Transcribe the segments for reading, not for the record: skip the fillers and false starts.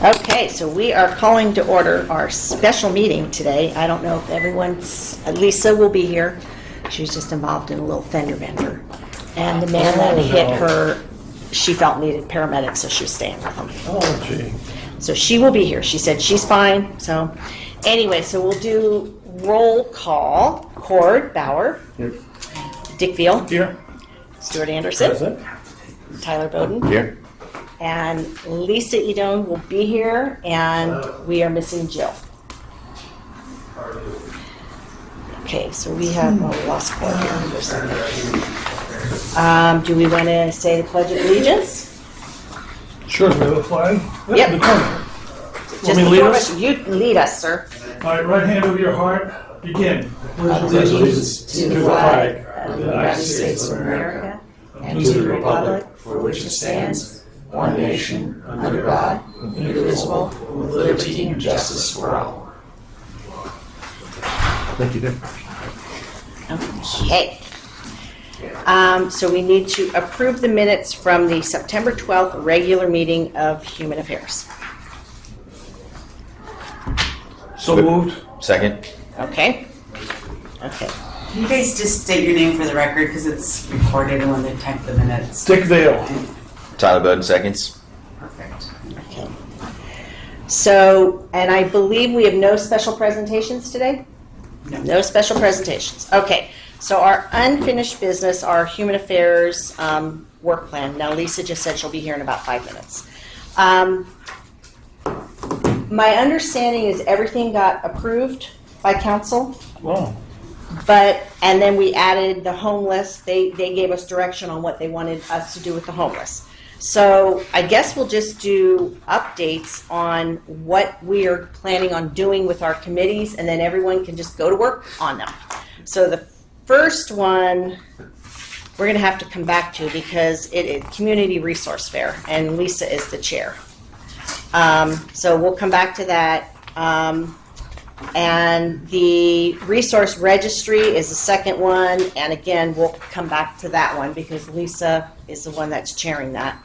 Okay, so we are calling to order our special meeting today. I don't know if Lisa will be here. She was just involved in a little fender bender. And the man that hit her, she felt needed paramedics, so she was staying with him. Oh, gee. So she will be here. She said she's fine. So anyway, so we'll do roll call. Cord Bauer. Here. Dick Veal. Here. Stuart Anderson. Present. Tyler Bowden. Here. And Lisa Edone will be here, and we are missing Jill. Okay, so we have lost Cord here. Do we want to say the Pledge of Allegiance? Sure, we have a flag. Yep. The corner. Just Want me to the lead four of us? us. You lead us, sir. All right, right hand over your heart. Begin. Allegiance to the flag of the United States of America and to the republic for which it stands, one nation, under God, indivisible, with liberty and justice for all. Thank you, Dick. Okay. So we need to approve the minutes from the September 12th regular meeting of Human Affairs. So moved. Second. Okay? Okay. Can you guys just state your name for the record because it's recorded when they type the minutes? Dick Vale. Tyler Bowden, seconds. Perfect. Okay. So, and I believe we have no special presentations today? No. No special presentations. Okay. So our unfinished business, our Human Affairs work plan. Now, Lisa just said she'll be here in about 5 minutes. My understanding is everything got approved by council. Wow. And then we added the homeless. They gave us direction on what they wanted us to do with the homeless. So I guess we'll just do updates on what we are planning on doing with our committees, and then everyone can just go to work on them. So the first one we're going to have to come back to because it is Community Resource Fair, and Lisa is the chair. So we'll come back to that. And the resource registry is the second one, and again, we'll come back to that one because Lisa is the one that's chairing that.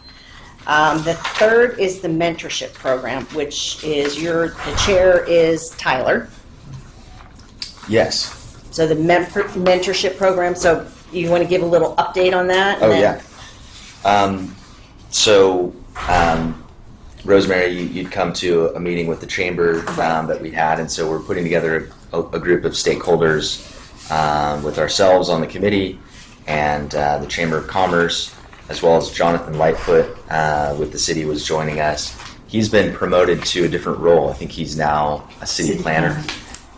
The third is the mentorship program, which is the chair is Tyler. Yes. So the mentorship program, so you want to give a little update on that? Oh, yeah. Rosemary, you'd come to a meeting with the chamber that we had, and so we're putting together a group of stakeholders with ourselves on the committee and the Chamber of Commerce, as well as Jonathan Lightfoot with the city was joining us. He's been promoted to a different role. I think he's now a city planner.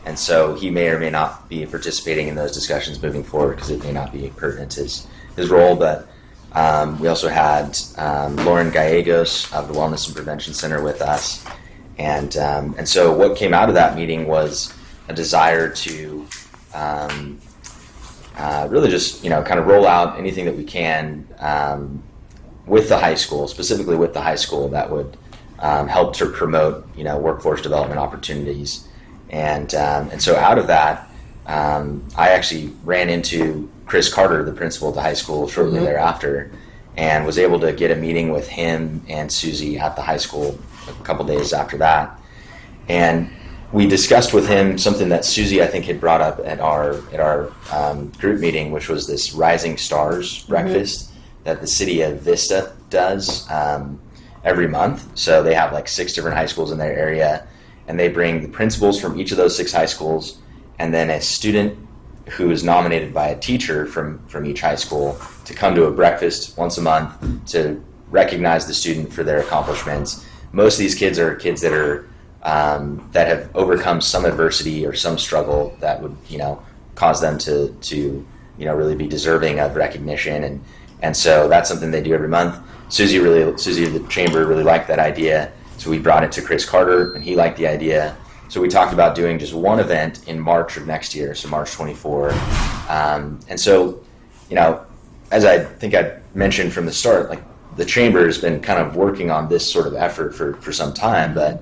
And so he may or may not be participating in those discussions moving forward because it may not be pertinent to his role, but we also had Lauren Gallegos of the Wellness and Prevention Center with us, and so what came out of that meeting was a desire to really just kind of roll out anything that we can with the high school, specifically with the high school, that would help to promote workforce development opportunities, and so out of that, I actually ran into Chris Carter, the principal at the high school, shortly thereafter, and was able to get a meeting with him and Susie at the high school a couple days after that. And we discussed with him something that Susie, I think, had brought up at our group meeting, which was this Rising Stars breakfast that the city of Vista does every month. So they have like 6 different high schools in their area, and they bring the principals from each of those 6 high schools and then a student who is nominated by a teacher from each high school to come to a breakfast once a month to recognize the student for their accomplishments. Most of these kids are kids that are that have overcome some adversity or some struggle that would cause them to really be deserving of recognition, and so that's something they do every month. Susie of the chamber really liked that idea, so we brought it to Chris Carter and he liked the idea. So we talked about doing just one event in March of next year, so March 24. And so, as I think I mentioned from the start, like the chamber has been kind of working on this sort of effort for some time, but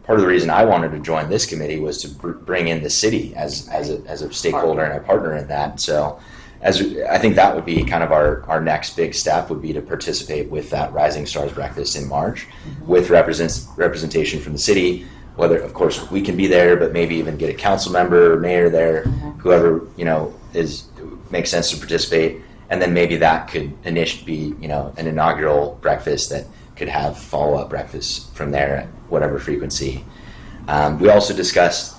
part of the reason I wanted to join this committee was to bring in the city as a stakeholder and a partner in that. So I think that would be kind of our next big step would be to participate with that Rising Stars breakfast in March with representation from the city, whether of course we can be there, but maybe even get a council member or mayor there, whoever, makes sense to participate. And then maybe that could be, an inaugural breakfast that could have follow-up breakfasts from there at whatever frequency. We also discussed,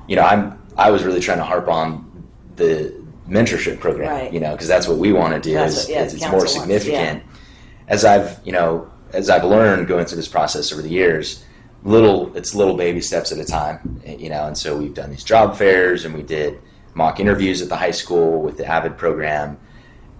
I was really trying to harp on the mentorship program, Right. Because that's what we want to do. That's what- It's council more wants, significant. As I've learned going through this process over the years, it's little baby steps at a time, and so we've done these job fairs and we did mock interviews at the high school with the AVID program.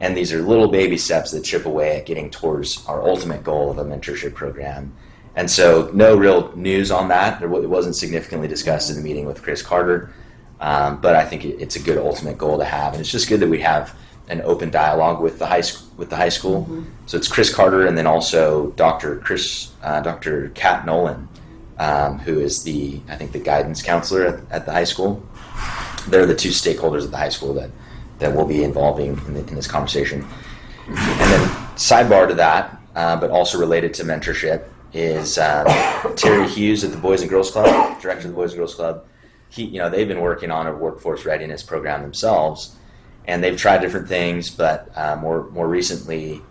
And these are little baby steps that chip away at getting towards our ultimate goal of a mentorship program. And so no real news on that. It wasn't significantly discussed in the meeting with Chris Carter. But I think it's a good ultimate goal to have. And it's just good that we have an open dialogue with the high school. So it's Chris Carter and then also Dr. Kat Nolan, who is the guidance counselor at the high school. They're the two stakeholders at the high school that will be involving in this conversation. And then sidebar to that, but also related to mentorship, is Terry Hughes at the Boys and Girls Club, director of the Boys and Girls Club. They've been working on a workforce readiness program themselves, and they've tried different things. But more recently,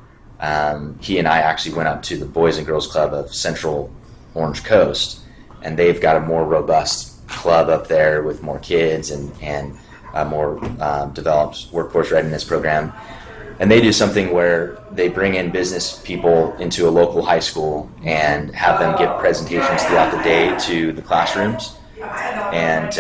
he and I actually went up to the Boys and Girls Club of Central Orange Coast, and they've got a more robust club up there with more kids and a more developed workforce readiness program. And they do something where they bring in business people into a local high school and have them give presentations throughout the day to the classrooms. And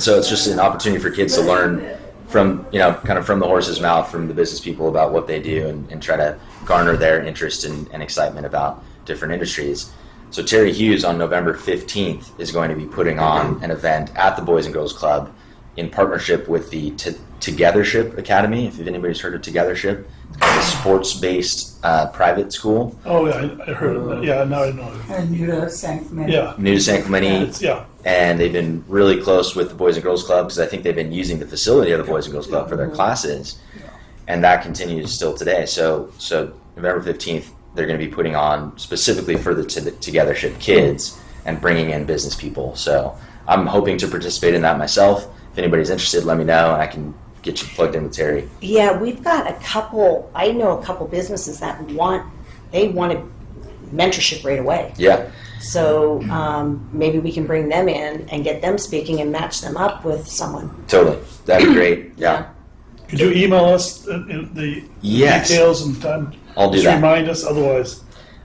so it's just an opportunity for kids to learn from, kind of from the horse's mouth, from the business people about what they do and try to garner their interest and excitement about different industries. So Terry Hughes on November 15th is going to be putting on an event at the Boys and Girls Club in partnership with the Togethership Academy. If anybody's heard of Togethership, it's kind of a sports-based private school. Oh, yeah, I heard of that. Yeah, now I know. New to San Clemente. Yeah. New to San Clemente. Yeah. And they've been really close with the Boys and Girls Club because I think they've been using the facility of the Boys and Girls Club for their classes. And that continues still today. So November 15th, they're going to be putting on specifically for the Togethership kids and bringing in business people. So I'm hoping to participate in that myself. If anybody's interested, let me know and I can get you plugged in with Terry. Yeah, we've got I know a couple businesses that want mentorship right away. Yeah. So maybe we can bring them in and get them speaking and match them up with someone. Totally. That'd be great. Yeah. Could you email us the Yes. details and time? I'll do Just that. remind us, otherwise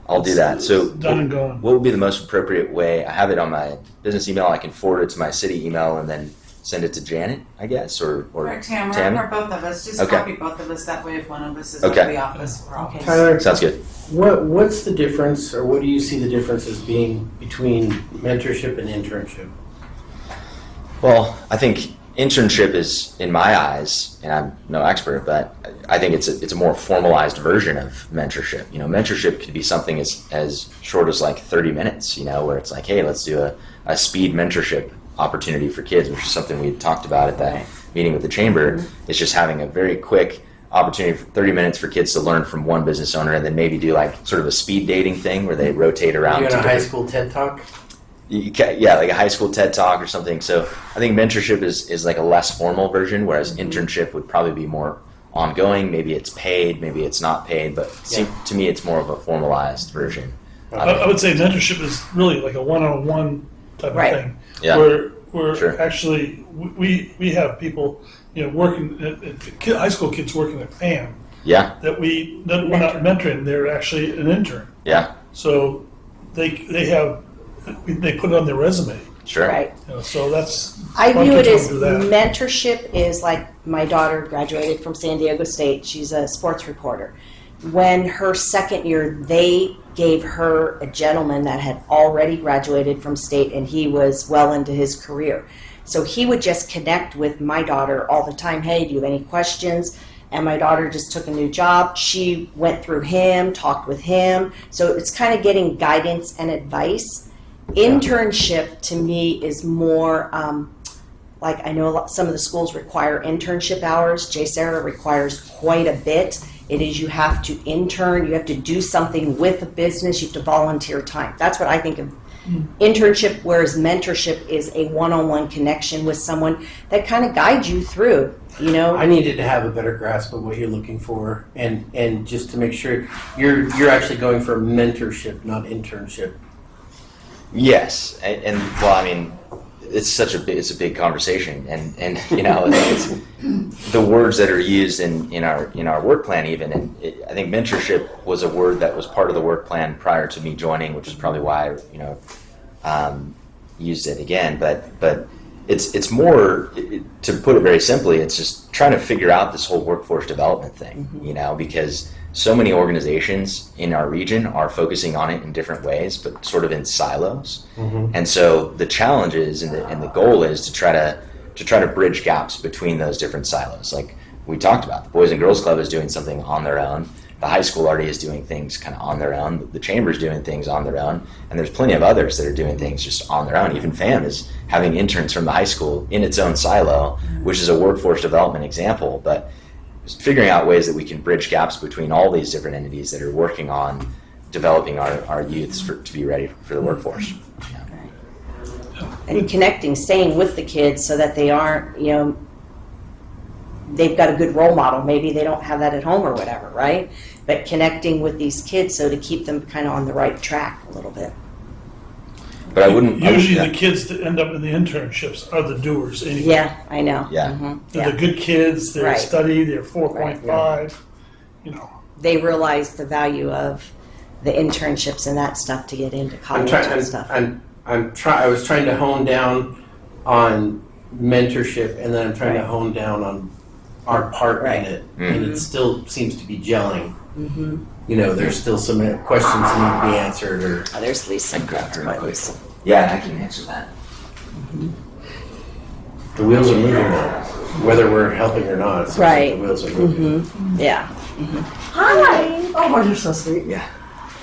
I'll do that. So done and gone. what would be the most appropriate way? I have it on my business email. I can forward it to my city email and then send it to Janet, I guess, or Or Tamara, Tammy? or both of us. Just Okay. copy both of us. That way, if one of us is Okay. out of the office, we're all. Okay. Tyler, Sounds good. what's the difference, or what do you see the differences being between mentorship and internship? Well, I think internship is, in my eyes, and I'm no expert, but I think it's a more formalized version of mentorship. Mentorship could be something as short as like 30 minutes, where it's like, hey, let's do a speed mentorship opportunity for kids, which is something we talked about at that meeting with the chamber. It's just having a very quick opportunity for 30 minutes for kids to learn from one business owner and then maybe do like sort of a speed dating thing where they rotate around. You to in a high different- school TED Talk? Yeah, like a high school TED Talk or something. So I think mentorship is like a less formal version, whereas internship would probably be more ongoing. Maybe it's paid, maybe it's not paid, but to me it's more of a formalized version. I would say mentorship is really like a one-on-one type Right. of thing. Yeah. Where Sure. actually we have people working high school kids working at PAM Yeah, that we're not mentoring. They're actually an intern. yeah, So they put it on their resume. sure. Right. So that's I why view it kids as don't do that. mentorship is like my daughter graduated from San Diego State. She's a sports reporter. When her second year, they gave her a gentleman that had already graduated from state and he was well into his career. So he would just connect with my daughter all the time. Hey, do you have any questions? And my daughter just took a new job. She went through him, talked with him. So it's kind of getting guidance and advice. Internship to me is more Like I know some of the schools require internship hours. JSerra requires quite a bit. It is you have to intern, you have to do something with a business, you have to volunteer time. That's what I think of internship, whereas mentorship is a one-on-one connection with someone that kind of guides you through, you know? I needed to have a better grasp of what you're looking for, and just to make sure you're actually going for mentorship, not internship. Yes, and well, I mean, it's a big conversation, and you know, it's the words that are used in our work plan even, and I think mentorship was a word that was part of the work plan prior to me joining, which is probably why I used it again. But it's more, to put it very simply, it's just trying to figure out this whole workforce development thing, you know, because so many organizations in our region are focusing on it in different ways, but sort of in silos. And so the challenge is, and the goal is to try to bridge gaps between those different silos. Like we talked about, the Boys and Girls Club is doing something on their own. The high school already is doing things kind of on their own. The Chamber's doing things on their own. And there's plenty of others that are doing things just on their own. Even FAM is having interns from the high school in its own silo, which is a workforce development example. But figuring out ways that we can bridge gaps between all these different entities that are working on developing our youths to be ready for the workforce. And connecting, staying with the kids so that they aren't, you know, they've got a good role model. Maybe they don't have that at home or whatever, right? But connecting with these kids so to keep them kind of on the right track a little bit. But I wouldn't. Usually the kids that end up in the internships are the doers anyway. Yeah, I know. Yeah. They're the good kids, they Right. study, they're 4.5, you know. They realize the value of the internships and that stuff to get into college and stuff. I was trying to hone down on mentorship, and then I'm trying to hone down on our part Right. in it, and it still seems to be gelling. You know, there's still some questions that need to be answered, or Oh, there's Lisa. I can grab her Hi, real quick. Lisa. Yeah, I can answer that. the wheels are moving now. Whether we're helping or not, it seems like Right. the wheels are moving. Yeah. Hi! Oh, you're so sweet. Yeah.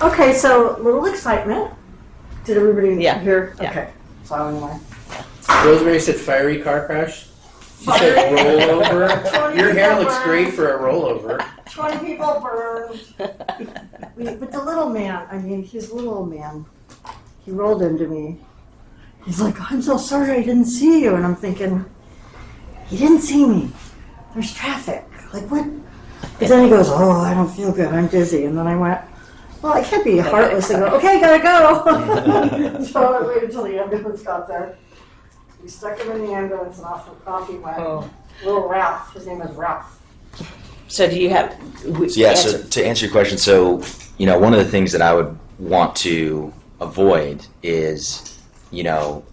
Okay, so little excitement. Did everybody Yeah. hear? Yeah. Okay. So anyway. Rosemary said fiery car crash. She said rollover. Your hair looks great for a rollover. 20 people burned. But the little man, I mean, he's a little man. He rolled into me. He's like, I'm so sorry I didn't see you. And I'm thinking, he didn't see me. There's traffic. Like, what? But then he goes, oh, I don't feel good. I'm dizzy. And then I went, well, I can't be heartless and go, okay, gotta go. So I waited until the ambulance got there. We stuck him in the ambulance and off he went. Oh. Little Ralph. His name is Ralph. So do you have? Yeah, so to answer your question, so, you know, one of the things that I would want to avoid is, you know,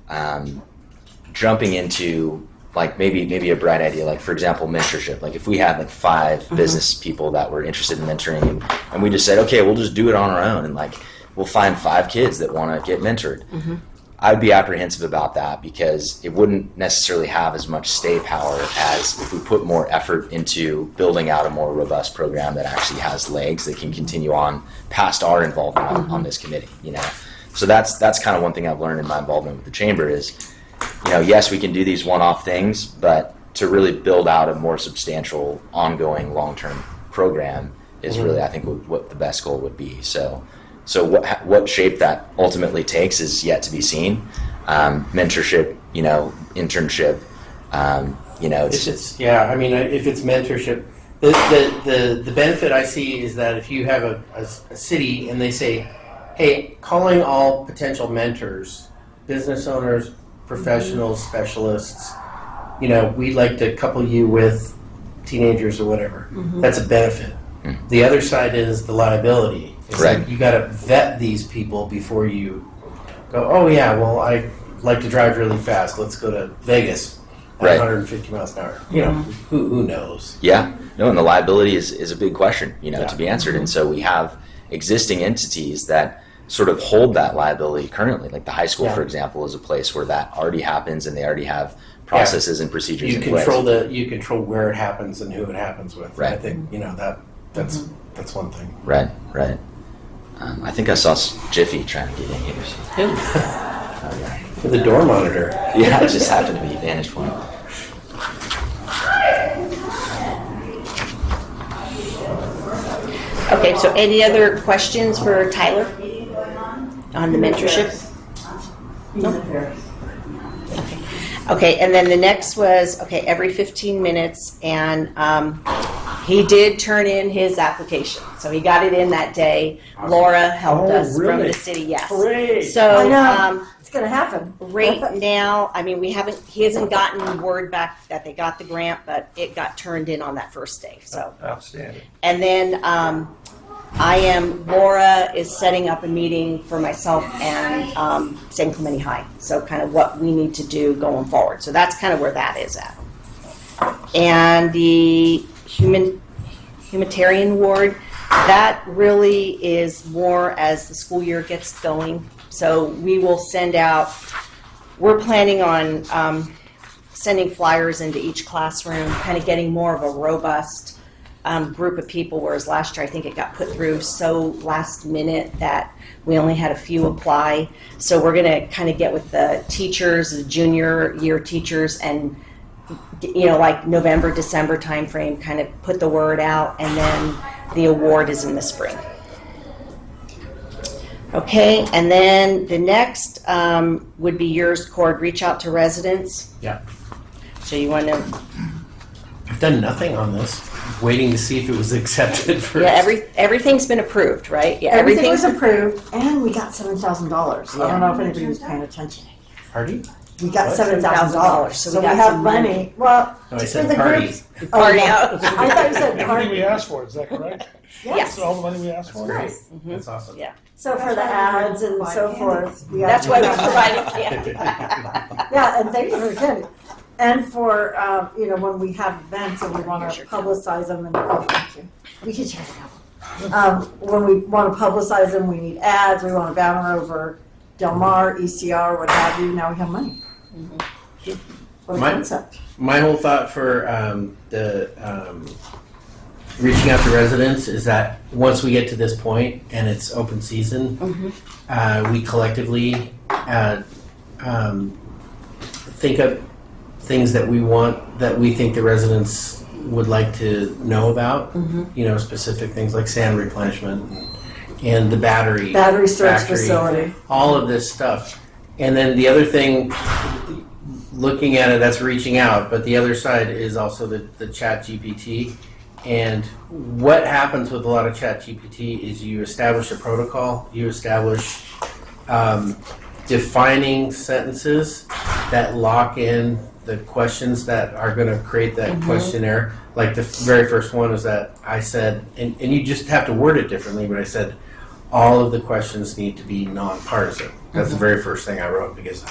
jumping into like maybe a bright idea, like for example, mentorship. Like if we had like 5 business people that were interested in mentoring, and we just said, okay, we'll just do it on our own, and like we'll find 5 kids that want to get mentored. I'd be apprehensive about that because it wouldn't necessarily have as much stay power as if we put more effort into building out a more robust program that actually has legs that can continue on past our involvement on this committee, you know. So that's kind of one thing I've learned in my involvement with the Chamber is, you know, yes, we can do these one-off things, but to really build out a more substantial, ongoing, long-term program is really, I think, what the best goal would be. So what shape that ultimately takes is yet to be seen. Mentorship, you know, internship, you know. If it's mentorship, the benefit I see is that if you have a city and they say, hey, calling all potential mentors, business owners, professionals, specialists, you know, we'd like to couple you with teenagers or whatever. That's a benefit. The other side is the liability. It's Right. like you got to vet these people before you go, oh yeah, well, I like to drive really fast. Let's go to Vegas at Right. 150 miles an hour. You know, who knows? Yeah, no, and the liability is a big question, you know, Yeah. to be answered. And so we have existing entities that sort of hold that liability currently. Like the high school, Yeah. for example, is a place where that already happens, and they already have processes and procedures You in place. you control where it happens and who it happens with. Right. I think you know that's one thing. Right. I think I saw Jiffy trying to get in here. So. Who? For the door monitor. Yeah, it just happened to be Vantage Point. Okay, so any other questions for Tyler on the mentorship? Okay, and then the next was, okay, every 15 minutes, and he did turn in his application. So he got it in that day. Laura helped us from really? the city, yes. Hooray. So, I know. It's gonna happen. right now, I mean, he hasn't gotten word back that they got the grant, but it got turned in on that first day, so. Outstanding. And then Laura is setting up a meeting for myself and San Clemente High. So kind of what we need to do going forward. So that's kind of where that is at. And the humanitarian ward, that really is more as the school year gets going. So we will send out, we're planning on sending flyers into each classroom, kind of getting more of a robust group of people, whereas last year I think it got put through so last minute that we only had a few apply. So we're going to kind of get with the teachers, the junior year teachers, and like November, December timeframe, kind of put the word out, and then the award is in the spring. Okay, and then the next would be yours, Cord. Reach out to residents. Yeah. So you want to? I've done nothing on this. Waiting to see if it was accepted first. Yeah, everything's been approved, right? Yeah, Everything was everything's approved, and we got $7,000. I don't know if anybody was paying attention. Party? We got What? $7,000, So so we we got have some money. Well, No, I for said the party. groups. Party no. out. I thought you said Everything party. we asked for, is that correct? Yes. So all the money we asked for? Great. Mhm. That's awesome. Yeah. So for the ads and so forth. we That's why we actually- provided candy. Yeah, and thank you for the candy. And for, when we have events and we want Here's to your publicize them and, thank you. We can share that. When we want to publicize them, we need ads, we want to banner over Del Mar, ECR, what have you, now we have money. What a Mine- concept. My whole thought for reaching out to residents is that once we get to this point and it's open season, we collectively think of things that we think the residents would like to know about. Specific things like sand replenishment and the battery Storage factory, facility. all of this stuff. And then the other thing, looking at it, that's reaching out, but the other side is also the Chat GPT. And what happens with a lot of Chat GPT is you establish a protocol, you establish defining sentences that lock in the questions that are going to create that questionnaire. Like the very first one is that I said, and you just have to word it differently, but I said, all of the questions need to be nonpartisan. That's the very first thing I wrote, because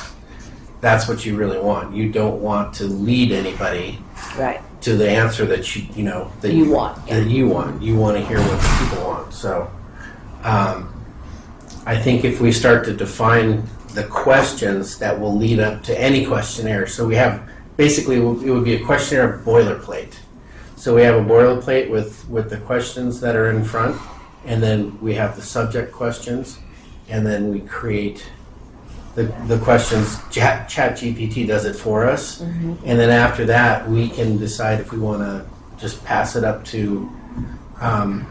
that's what you really want. You don't want to lead anybody Right. to the answer that you want. Yeah. that you want. You want to hear what the people want. So, I think if we start to define the questions that will lead up to any questionnaire, so we have basically it would be a questionnaire boilerplate. So we have a boilerplate with the questions that are in front, and then we have the subject questions, and then we create the questions. Chat GPT does it for us, and then after that we can decide if we want to just pass it up to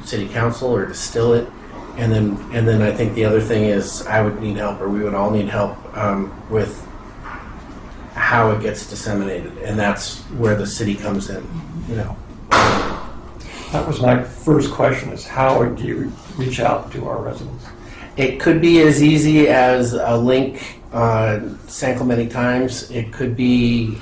city council or distill it, and then I think the other thing is I would need help, or we would all need help with how it gets disseminated, and that's where the city comes in. That was my first question, is how do you reach out to our residents? It could be as easy as a link on San Clemente Times. It could be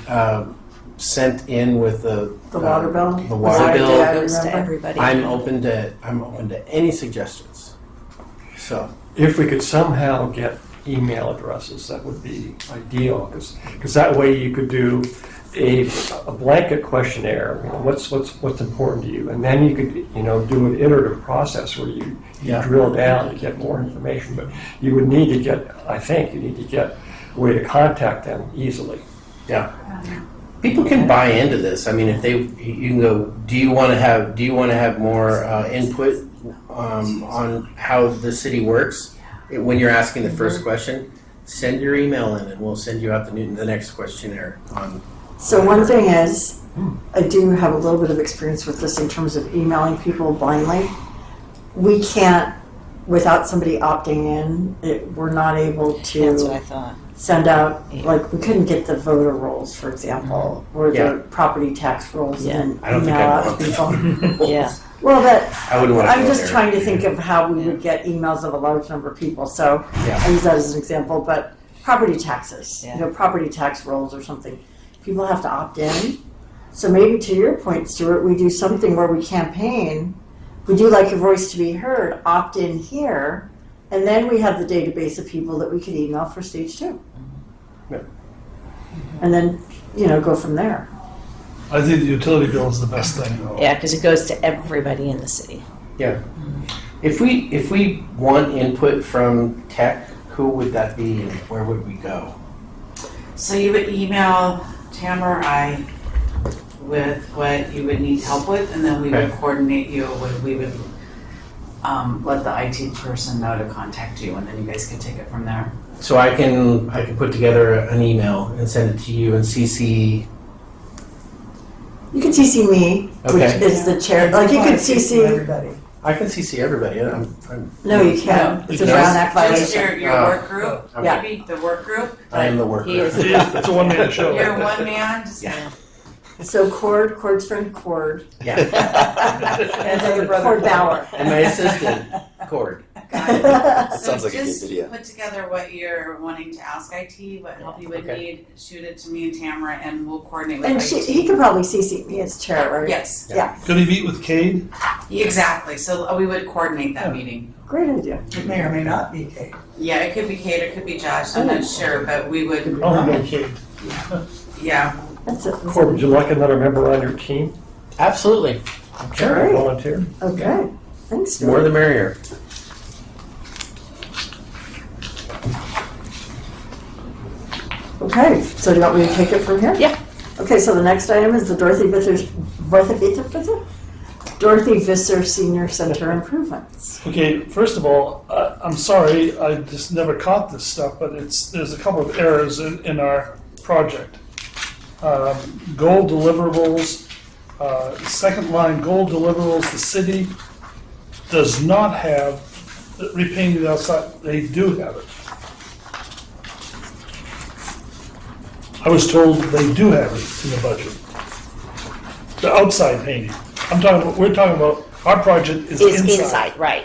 sent in with the water bill? The water Sorry, bill. Dad. Goes to remember. everybody. I'm open to any suggestions. So If we could somehow get email addresses, that would be ideal, because that way you could do a blanket questionnaire. What's important to you, and then you could do an iterative process where you drill down to get more information. But you would need to get a way to contact them easily. yeah, people can buy into this. I mean, if you can go, do you want to have more input on how the city works? When you're asking the first question, send your email in, and we'll send you out the next questionnaire on. So one thing is, I do have a little bit of experience with this in terms of emailing people blindly. we can't, without somebody opting in, we're not able That's what I to thought. send out, Yeah. like, we couldn't get the voter rolls, for example, or Yeah. the property tax rolls Yeah. and I don't think email I'd out to want people. Yeah. Well, that, I wouldn't want to. I'm just trying to think of how we would get emails of a large number of people, so Yeah. I use that as an example, but property taxes, Yeah. you know, property tax rolls or something, people have to opt in. So maybe to your point, Stuart, we do something where we campaign, we do like your voice to be heard, opt in here, and then we have the database of people that we could email for stage 2. Yeah. And then, you know, go from there. I think the utility bill is the best thing. Though. Yeah, because it goes to everybody in the city. Yeah. If we want input from tech, who would that be and where would we go? So you would email Tam or I with what you would need help with, and then we would Okay. coordinate you. We would let the IT person know to contact you, and then you guys could take it from there. So I can put together an email and send it to you and CC. You can CC me, which Okay. is the chair, like you could CC, everybody. I can CC everybody. no, you can't, it's a No. Brown Act Just violation. your work group, Yeah. maybe the work group. I am the worker. He is. It's a one-man show. You're one man. Just Yeah. So Cord's friend Cord, Yeah. and then Cord Bauer. And my assistant, Cord. got it. That So sounds like a good just video. put together what you're wanting to ask IT, what help you would Okay. need. Shoot it to me and Tamara, and we'll coordinate with And IT. he could probably CC me as chair, right? Yes, Could he meet with Cade? exactly. So we would coordinate that meeting. Great idea. It may or may not be Kate. Yeah, it could be Kate, it could be Josh. I'm not sure, but we would. Oh, no, Cade. Yeah. That's it. Or would you like another member on your team? Absolutely. Great. Volunteer? Okay, thanks, More Stuart. the merrier. Okay, so do you want me to take it from here? Yeah. Okay, so the next item is the Dorothy Visser Senior Center improvements. Okay, first of all, I'm sorry, I just never caught this stuff, but there's a couple of errors in our project. Goal deliverables, second line, goal deliverables, the city does not have repainting the outside. They do have it. I was told they do have it in the budget. The outside painting. We're talking about, our project is Is inside. inside, right,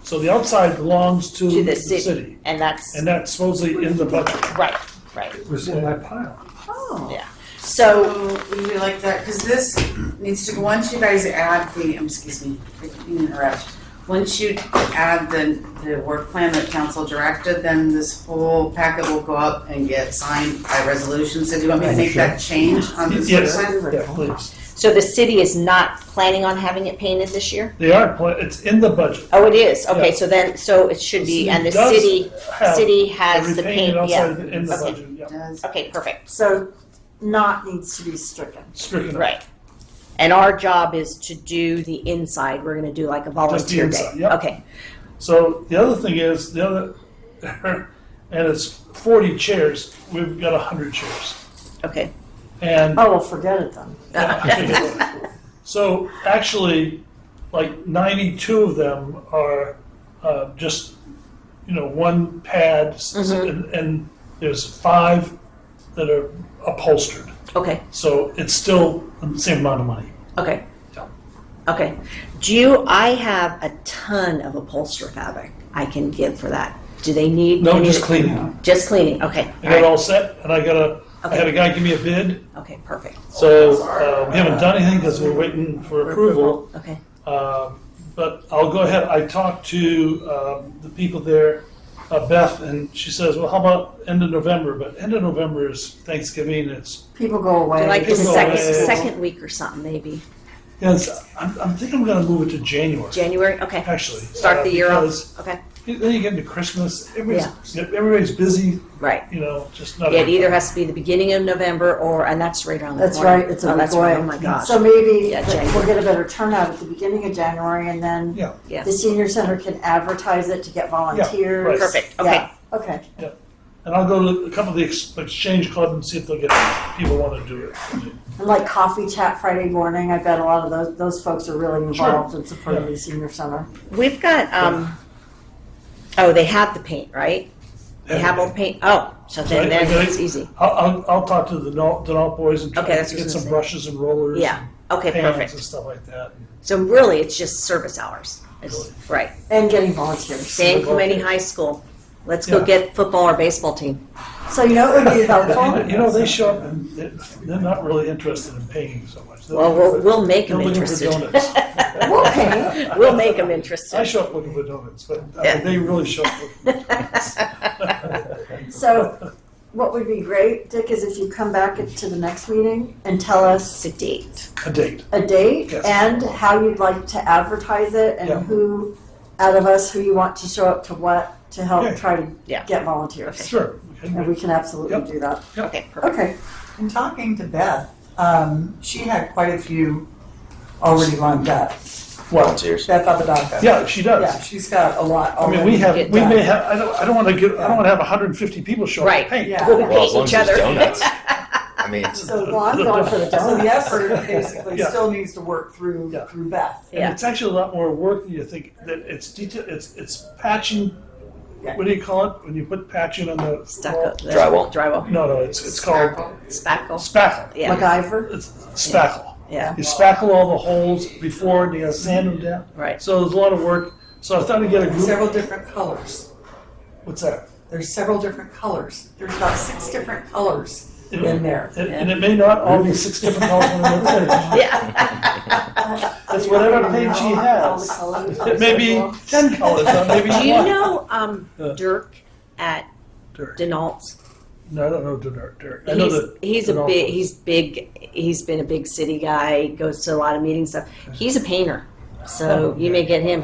So the outside belongs to to the the city. city. And that's, And that's supposedly in the budget. right, right. It was in that pile. Oh. Yeah. So, So we would like that, because this needs to go, once you guys add the, excuse me, I didn't interrupt. Once you add the work plan that council directed, then this whole packet will go up and get signed by resolution. So do you want me to make that change on this Yes. website? Yeah, please. so the city is not planning on having it painted this year? They are, it's in the budget. Oh, it is, okay, Yeah. so it should be, and the Does city have has the repainted paint, yeah. outside in the Okay. budget, yeah. Does. Okay, perfect, So not needs to be stricken. Stricken. right. And our job is to do the inside, we're gonna do like a volunteer day. inside, yep. Okay, So the other thing is, and it's 40 chairs, we've got 100 chairs. okay. And Oh, well, forget it then. so actually, like 92 of them are just, one pad, and there's 5 that are upholstered. Okay, So it's still the same amount of money. okay. Yeah. Okay. I have a ton of upholster fabric I can give for that. Do they need? No, any- just cleaning. Just cleaning, okay. I All got it right. all set, and I had a guy give me a bid. Okay, perfect. So we haven't done anything because we're waiting for approval. Okay, But I'll go ahead. I talked to the people there, Beth, and she says, "Well, how about end of November?" But end of November is Thanksgiving. It's People go away. like the People go second, away. second week or something, maybe. I'm thinking I'm going to move it to January. January, okay. Actually, Start the year because off, okay, then you get into Christmas. Everybody's busy. right. Just not. Yeah, it either has to be the beginning of November and that's right around the That's corner. right, it's a Oh, that's week right. away. Oh my gosh. So maybe Yeah, we'll January. get a better turnout at the beginning of January, and then Yeah. Yeah. the senior center can advertise it to get volunteers. right. Perfect, okay. Yeah, okay. And I'll go to a couple of the exchange club and see if they'll get people want to do it. And like coffee chat Friday morning, I bet a lot of those folks are really involved in supporting the senior center. We've got, oh, they have the paint, right? They have all the paint, oh, so then it's easy. I'll talk to the Denault boys and try Okay, that's to what I get was some gonna say. brushes and rollers. Yeah, okay, And pans perfect. and stuff like that. So really, it's just service hours. It's, right. And getting volunteers. San Clemente High School. Let's go Yeah. get football or baseball team. So you know what would be helpful? You know, they show up and they're not really interested in paying so much. They're Well, looking for- we'll make them they're looking for interested. donuts. We'll pay. We'll make them I interested. show up looking for donuts, but Yeah. they really show up looking for donuts. So what would be great, Dick, is if you come back to the next meeting and tell us It's a date. A date. a date Yes. and how you'd like to advertise it and Yeah. who out of us who you want to show up to what to help Okay. try to Yeah. get volunteers. Sure. And we can absolutely Yep. do that. Okay, perfect. Okay. In talking to Beth, she had quite a few already lined up. Volunteers. Beth Apodaca. Yeah, she does. Yeah, she's got a lot I mean, already. get we done. may have, I don't want to have 150 people show up Right. to paint. Yeah. We'll be Well, as long painting as each there's other. donuts. I mean, So, Well, I'm going for the so the donuts. effort basically Yeah. still needs to work through Yeah. through Beth. And Yeah. it's actually a lot more work than you think. That it's detail. It's patching. Yeah. What do you call it when you put patching on the Stucco. wall? Drywall. Drywall. No, it's called Spackle. spackle. Yeah. MacGyver. It's spackle. Yeah. You spackle all the holes before and you gotta sand them down. Right. So there's a lot of work. So I thought I'd get a group. Several different colors. What's that? There's several different colors. There's about 6 different colors in there. And it may not all be 6 different colors when they're finished. Yeah. It's whatever paint she has. It may be 10 colors, or maybe Do you one. know Yeah. Dirk at Dirk. Denault's? No, I don't know Dirk. I know that. He's big. He's been a big city guy. Goes to a lot of meetings. Stuff. He's a painter, so you may get him.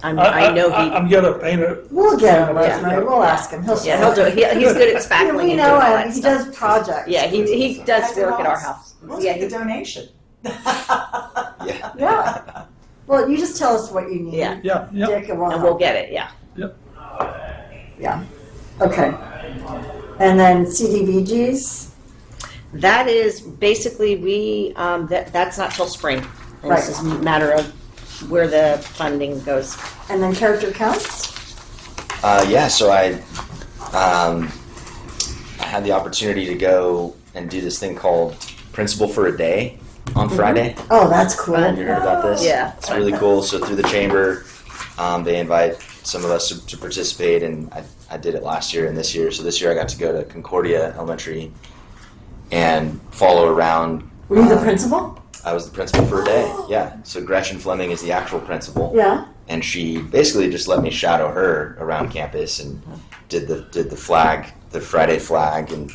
I know he. I'm gonna paint it. We'll get him, Yeah. Rosemary. We'll ask him. Yeah, he'll do it. He's good at spackling We and know doing all him. that He stuff. does projects. Yeah, he does At work at our Denault's. house. We'll Yeah, take a donation. yeah. Yeah. Well, you just tell us what you need. Yeah. Yeah, yeah. Dick, and we'll and we'll help. get it. Yeah. Yeah. Okay. And then CDBGs. That is basically that's not till spring. And This is a matter of where the funding goes. And then character counts. Yeah, so I had the opportunity to go and do this thing called Principal for a Day on Friday. Oh, that's cool. Fun. You heard about this? Yeah. It's really cool. So through the chamber, they invite some of us to participate, and I did it last year and this year. So this year I got to go to Concordia Elementary and follow around. Were you the principal? I was the principal for a day. Yeah. So Gretchen Fleming is the actual principal. Yeah. And she basically just let me shadow her around campus and did the flag, the Friday flag, and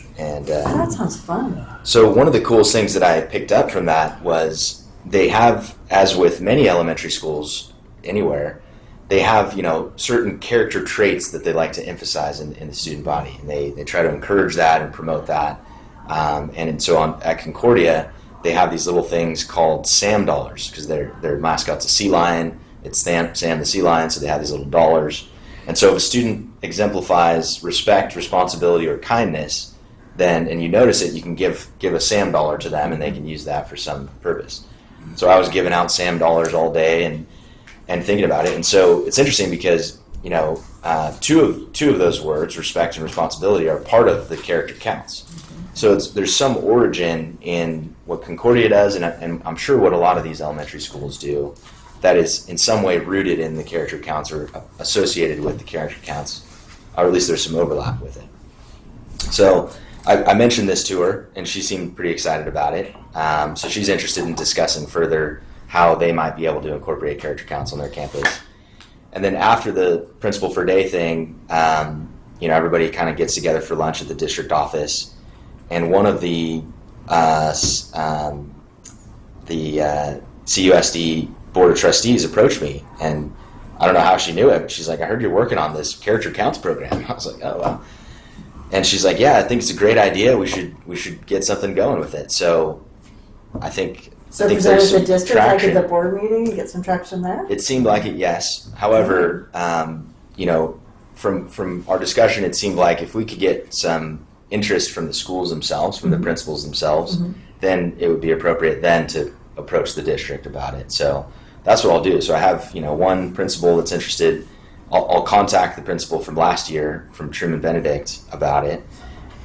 That sounds fun. so one of the coolest things that I picked up from that was they have, as with many elementary schools anywhere, they have certain character traits that they like to emphasize in the student body, and they try to encourage that and promote that. And so at Concordia, they have these little things called Sam dollars because their mascot's a sea lion. It's Sam the sea lion, so they have these little dollars. And so if a student exemplifies respect, responsibility, or kindness, then and you notice it, you can give a Sam dollar to them, and they can use that for some purpose. So I was giving out Sam dollars all day and thinking about it. And so it's interesting because two of those words, respect and responsibility, are part of the character counts. So there's some origin in what Concordia does, and I'm sure what a lot of these elementary schools do, that is in some way rooted in the character counts or associated with the character counts, or at least there's some overlap with it. So I mentioned this to her, and she seemed pretty excited about it. So she's interested in discussing further how they might be able to incorporate character counts on their campus. And then after the Principal for a Day thing, everybody kind of gets together for lunch at the district office, and one of the CUSD Board of Trustees approached me, and I don't know how she knew it, but she's like, I heard you're working on this character counts program. I was like, oh, wow. And she's like, yeah, I think it's a great idea. We should get something going with it. So I think So there's presented some the district, like traction. at the board meeting, and get some traction there. It seemed like it, yes. However, from our discussion, it seemed like if we could get some interest from the schools themselves, from the principals themselves, then it would be appropriate then to approach the district about it. So that's what I'll do. So I have, one principal that's interested. I'll contact the principal from last year, from Truman Benedict, about it.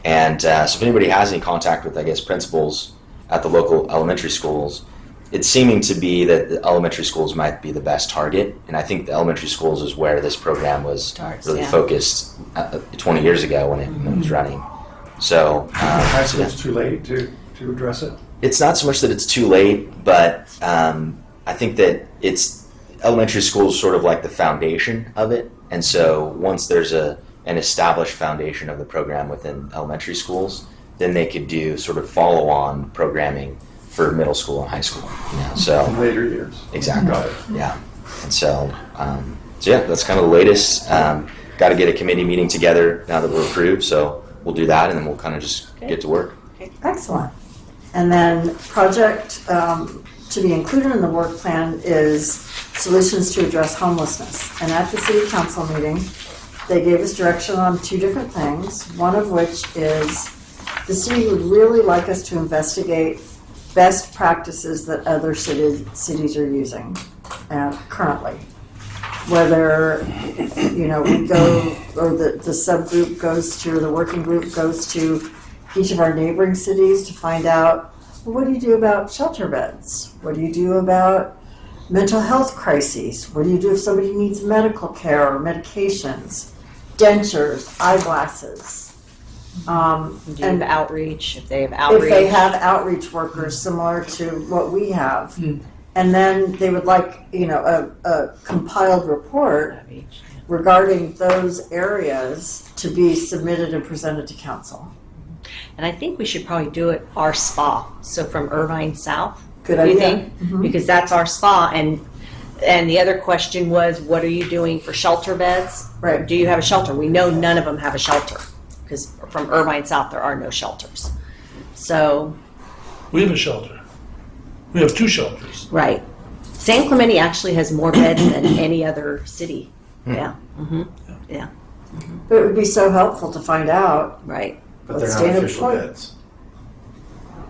And so if anybody has any contact with, I guess, principals at the local elementary schools, it's seeming to be that the elementary schools might be the best target. And I think the elementary schools is where this program was really focused 20 years ago when it was running. So, High school's too late to address it? it's not so much that it's too late, but I think that it's elementary school is sort of like the foundation of it. And so once there's an established foundation of the program within elementary schools, then they could do sort of follow-on programming for middle school and high school. So In later years. exactly, Got it. yeah. And so, yeah, that's kind of the latest. Got to get a committee meeting together now that we're approved, so we'll do that, and then we'll kind of just get to work. Excellent. And then project to be included in the work plan is solutions to address homelessness. And at the city council meeting, they gave us direction on two different things, one of which is the city would really like us to investigate best practices that other cities are using currently. Whether, we go, or the subgroup goes to, or the working group goes to each of our neighboring cities to find out, well, what do you do about shelter beds? What do you do about mental health crises? What do you do if somebody needs medical care or medications, dentures, eyeglasses? Do you have outreach, if they have outreach? If they have outreach workers similar to what we have. And then they would like, a compiled report Outreach. regarding those areas to be submitted and presented to council. And I think we should probably do it our spa, so from Irvine South. Good Do you idea. think? Because that's our spa, and the other question was, what are you doing for shelter beds? Right. Do you have a shelter? We know none of them have a shelter, because from Irvine South, there are no shelters. So, We have a shelter. We have 2 shelters. right. San Clemente actually has more beds than any other city. Yeah, yeah, But it would be so helpful to find out. right. But they're Let's not stand up official point. beds.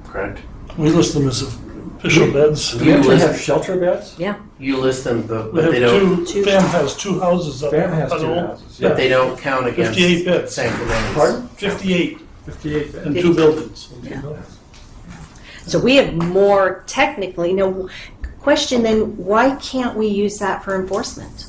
Correct? We list them as official beds. Do you actually have shelter beds? You list them, but We they have don't, FAM has 2 houses up. FAM has on 2 Old- houses. but Yeah, they don't count against 58 beds. San Clemente. Pardon? 58 58 beds. and 2 buildings. Yeah. So we have more technically, question then, why can't we use that for enforcement?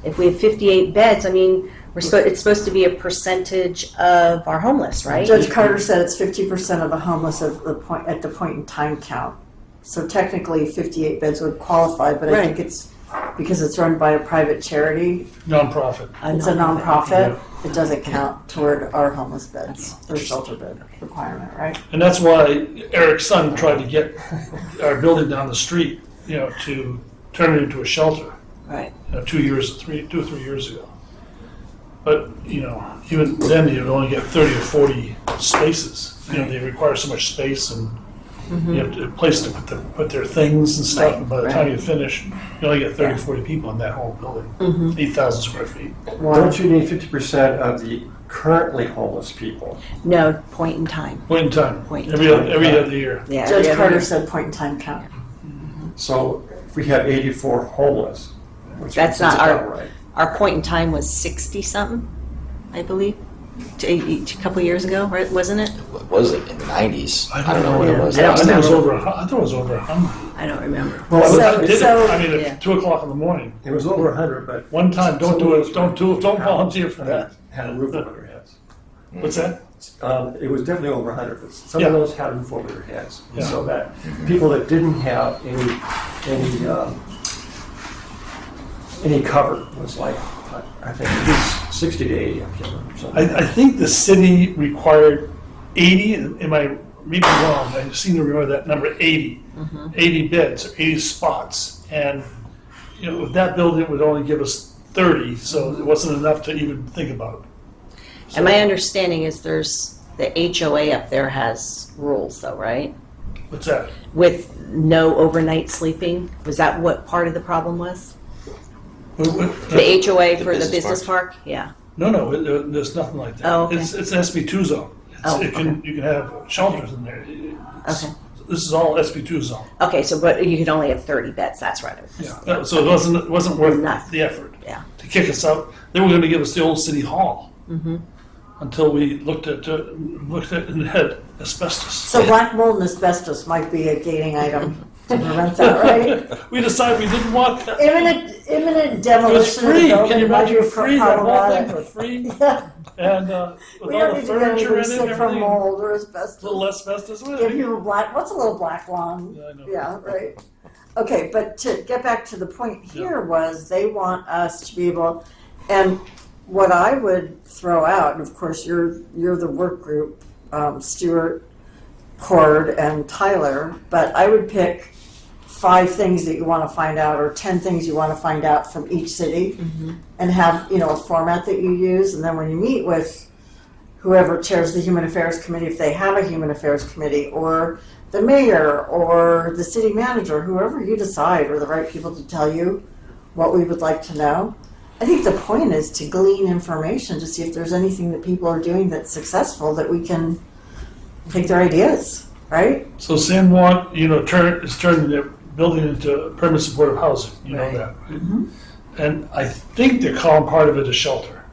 If we have 58 beds, I mean, it's supposed to be a percentage of our homeless, right? Judge Carter said it's 50% of the homeless at the point in time count. So technically 58 beds would qualify, but I Right. think it's because it's run by a private charity, Nonprofit. it's a nonprofit, it doesn't count toward our homeless beds or shelter bed requirement, right? And that's why Eric's son tried to get our building down the street, to turn it into a shelter. Right. 2 or 3 years ago. But, even then you'd only get 30 or 40 spaces. They require so much space and you have a place to put their things and stuff. And by the time you finish, you only get 30, 40 people in that whole building, 8,000 square feet. Don't you need 50% of the currently homeless people? No, point in time. Point in time, Point in every other year. Yeah. Judge every Carter other- said point in time count. So if we have 84 homeless, which That's is not our- about right. Our point in time was 60 something, I believe, a couple years ago, right? Wasn't it? What was it in the 90s? I I don't know what it know. was. I don't I think it was remember. I thought it was over 100. I don't remember. Well, So- I did so- it. I mean, Yeah. at 2 o'clock in the morning. it was over 100, but One time, don't volunteer for that. had a roof over their heads. What's that? It was definitely over 100, but some Yeah. of those had a roof over their heads. Yeah. So that people that didn't have any cover was like, I think at least 60 to 80, I can't remember. Something. I think the city required 80, am I maybe wrong? I seem to remember that number, 80. 80 beds, or 80 spots. And, with that building, it would only give us 30, so it wasn't enough to even think about. And my understanding is there's, the HOA up there has rules though, right? What's that? With no overnight sleeping. Was that what part of the problem was? The HOA for the business business park? Yeah. there's nothing like that. Oh, okay. It's an SB2 zone. Oh, You can have shelters in there. Okay. This is all SB2 zone. Okay, so but you could only have 30 beds. That's right. Yeah. So it wasn't worth Enough. the effort. Yeah. To kick us out. They were going to give us the old city hall Mm-hmm. until we looked at and had asbestos. So black mold and asbestos might be a gating item to prevent that, right? We decided we didn't want that. Imminent It was demolition of the free. Can you building might be imagine free? That whole thing for problematic. free. Yeah, And with we all don't the need to get furniture anybody in it, sick from everything. mold or A little asbestos. asbestos. Give you a black, what's a little black lung? Yeah, I know. Yeah, right. Okay, but to get back to the point here was they want us to be able, and what I would throw out, and of course you're the work group, Stuart, Cord, and Tyler, but I would pick 5 things that you want to find out or 10 things you want to find out from each city and have, a format that you use. And then when you meet with whoever chairs the Human Affairs Committee, if they have a Human Affairs Committee, or the mayor or the city manager, whoever you decide are the right people to tell you what we would like to know. I think the point is to glean information to see if there's anything that people are doing that's successful that we can take their ideas, right? So San Juan, is turning their building into permanent supportive housing. You know Right. that, right? And I think they're calling part of it a shelter.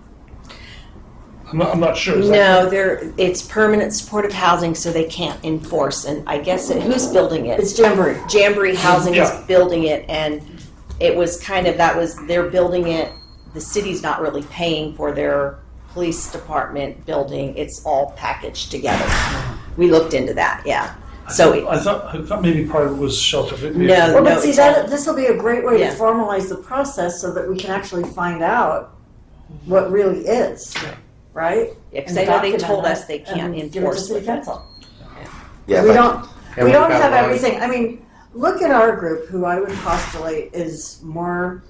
I'm not sure. Is that No, it's permanent supportive housing, so they can't enforce. And I guess who's building it? It's Jamboree. Jamboree Housing Yeah. is building it, and it was they're building it. The city's not really paying for their police department building. It's all packaged together. We looked into that, yeah. So I thought maybe part of it was shelter. No. Well, but see, it's all- this will be a great way Yeah. to formalize the process so that we can actually find out what really is, right? Yeah, because And I know they document told it us they can't and give it to enforce city with it. council. Yeah, We if I- don't, And we we've don't got have a lot of- everything. I mean, look at our group, who I would postulate is more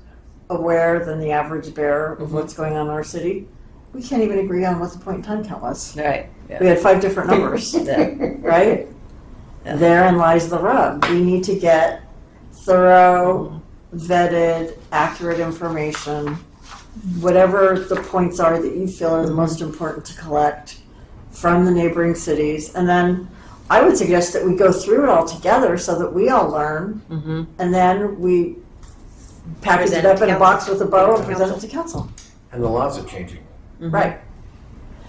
aware than the average bear of what's going on in our city. We can't even agree on what the point in time count was. Right. We had 5 different numbers, Yeah. right? Yeah. Therein lies the rub. We need to get thorough, vetted, accurate information, whatever the points are that you feel are the most important to collect from the neighboring cities. And then I would suggest that we go through it all together so that we all learn, Mm-hmm. and then we package Present it it up to in a council. box with a bow and present it to council. And the laws are changing. Right.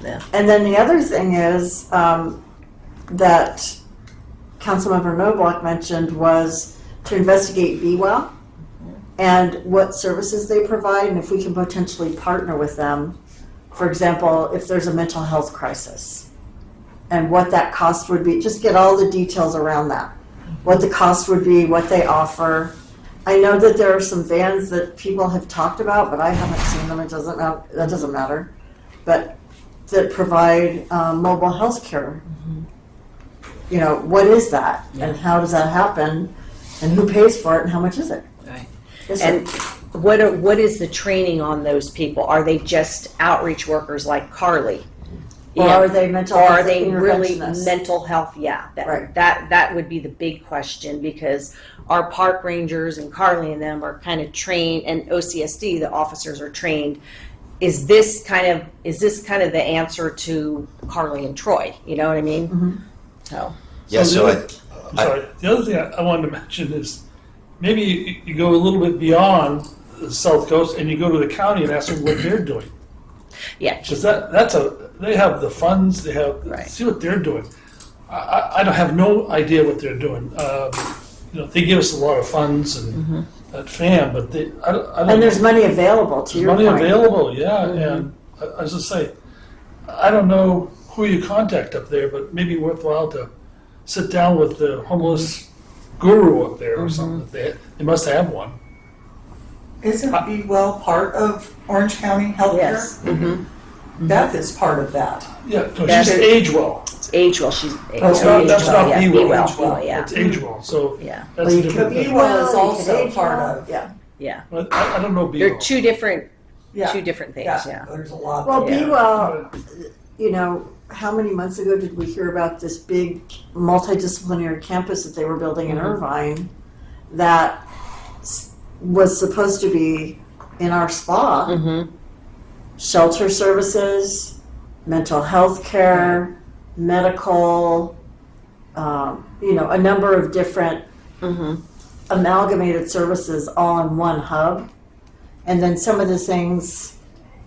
Yeah. And then the other thing is that Councilmember Noblock mentioned was to investigate Be Well and what services they provide, and if we can potentially partner with them. For example, if there's a mental health crisis, and what that cost would be. Just get all the details around that. What the cost would be, what they offer. I know that there are some vans that people have talked about, but I haven't seen them. It doesn't matter. That doesn't matter. But that provide mobile health care. What is that, and how does that happen, and who pays for it, and how much is it? Right. Yes, And sir. what is the training on those people? Are they just outreach workers like Carly? You Or know, are they mental or health are they really interventionists? mental health? Yeah, Right. that would be the big question, because our park rangers and Carly and them are kind of trained, and OCSD, the officers are trained. Is this kind of the answer to Carly and Troy? You know what I mean? Mm-hmm. So Yeah, so I'm sorry. The other thing I wanted to mention is maybe you go a little bit beyond the South Coast and you go to the county and ask them what they're doing. yeah, Because they have the funds, Right. see what they're doing. I don't have no idea what they're doing. They give us a lot of funds and at FAM, but I don't And there's money available, to there's your money point. available, yeah. And I was just say, I don't know who you contact up there, but maybe worthwhile to sit down with the homeless guru up there or something. They must have one. Isn't Be Well part of Orange County Healthcare? Yes. Beth is part of that. Yeah, no, That's she's it. age well. it's age well. She's That's not yeah, Be Well. Age well, yeah, It's age well. So yeah, that's Well, a you different could thing. Be Well is you also could age part well. of- Yeah. yeah. But I don't know Be They're Well. two different Yeah. things. Yeah. There's a lot. Well, Yeah. Be Well, how many months ago did we hear about this big multidisciplinary campus that they were building in Irvine that was supposed to be in our spa? Mm-hmm. shelter services, mental health care, medical, a number of different amalgamated services all in one hub. And then some of the things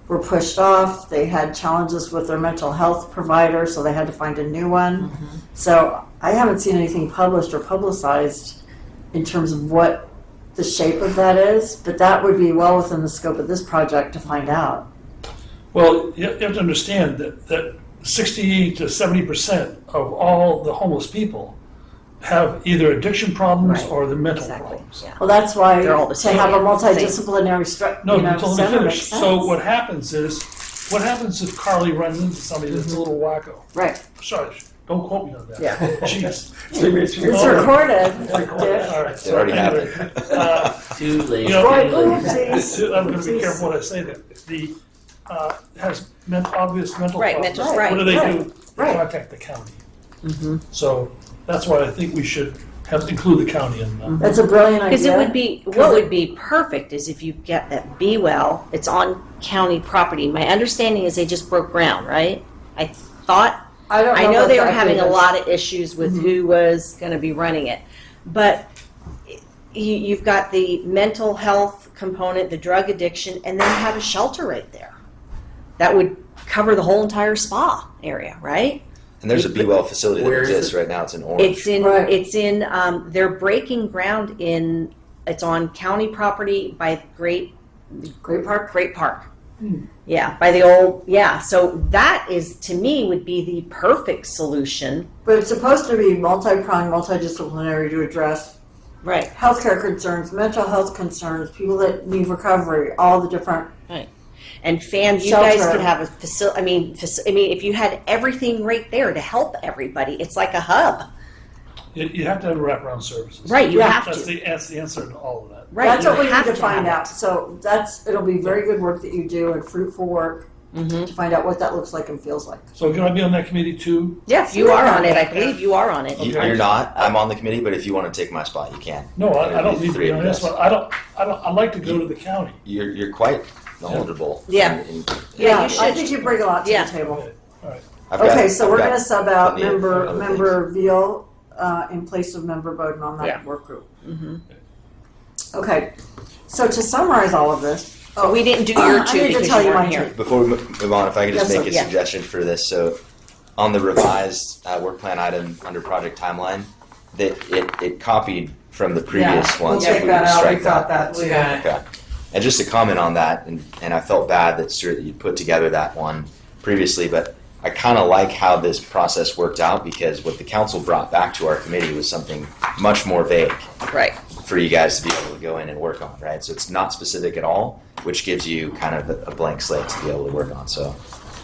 were pushed off. They had challenges with their mental health provider, so they had to find a new one. So I haven't seen anything published or publicized in terms of what the shape of that is, but that would be well within the scope of this project to find out. Well, you have to understand that 60 to 70% of all the homeless people have either addiction problems Right. or the mental Exactly, problems. yeah. Well, that's why They're all the to same. have a Same. multidisciplinary No, you told me to center finish. makes sense. So what happens if Carly runs into somebody that's a little wacko? Right. Shush, don't quote me on that. Yeah. Jeez. It's Oh. recorded. All right. It already anyway, happened. Too late. You know, Right, Too late. oopsies. I'm going to be careful what I say there. The, has obvious mental Right, problems. mental- right, What do they right, do? They right. contact the county. So that's why I think we should include the county in that. That's a brilliant idea. Because it would be, what would be perfect is if you get that Be Well, it's on county property. My understanding is they just broke ground, right? I thought, I don't know. I know about they were that having a either. lot of issues with who was gonna be running it. But you've got the mental health component, the drug addiction, and then you have a shelter right there. That would cover the whole entire spa area, right? And there's a Be Well facility that Where is exists it? right now. It's in Orange. It's in, they're breaking ground it's on county property by Great Park? Great Park. Yeah, by the old, so that is, to me, would be the perfect solution. But it's supposed to be multi-pronged, multidisciplinary to address Right. healthcare concerns, mental health concerns, people that need recovery, all the different. And fam, you guys Shelter. could have a facility, I mean, if you had everything right there to help everybody, it's like a hub. You have to have wraparound services. Right, you Yeah. have That's to. that's the answer to all of that. Right, That's you what we need have to find have out. So it'll be very good work that you do and fruitful work Mm-hmm. to find out what that looks like and feels like. So can I be on that committee too? Yes, you are on it. I believe you are on it. Okay. You're not. I'm on the committee, but if you want to take my spot, you can. No, I don't need to Three be of on this us. one. I'd like to go to the county. You're quite knowledgeable. Yeah. Yeah, you should. I think you bring a lot to Yeah. the table. Okay, all right. I've So we're got going to sub out plenty of other member Veal in place of member Bowden on that Yeah. work group. Mm-hmm. Okay, so to summarize all of this, But we didn't do your I two need to because tell you you weren't mine here. too. Before we move on, if I could just Yes, make a sir. Yeah. suggestion for this. So, on the revised work plan item under project timeline, that it copied from the previous We'll one. So if take we that could out, we strike thought that. that too. got it. Okay. And just to comment on that, and I felt bad that Stuart, that you put together that one previously, but I kind of like how this process worked out because what the council brought back to our committee was something much more vague Right. for you guys to be able to go in and work on, right? So it's not specific at all, which gives you kind of a blank slate to be able to work on. So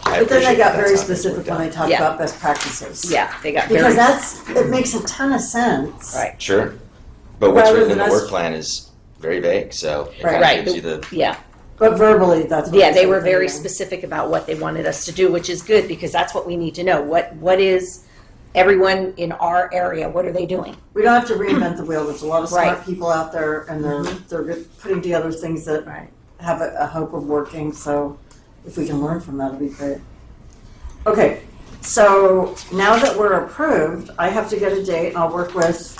I but then they appreciate got that's very how this specific worked when out. they talked Yeah. about best practices. Yeah, they got Because very. it makes a ton of sense. Right. Sure. But what's Rather written in than the us- work plan is very vague, so it Right. kind Right. of gives you the Yeah. But verbally, that's what Yeah, they said were at the very meeting. specific about what they wanted us to do, which is good because that's what we need to know. What is everyone in our area? What are they doing? We don't have to reinvent the wheel. There's a lot of smart Right. people out there, and they're putting together things that Right. have a hope of working. So if we can learn from that, it'd be great. Okay, so now that we're approved, I have to get a date, and I'll work with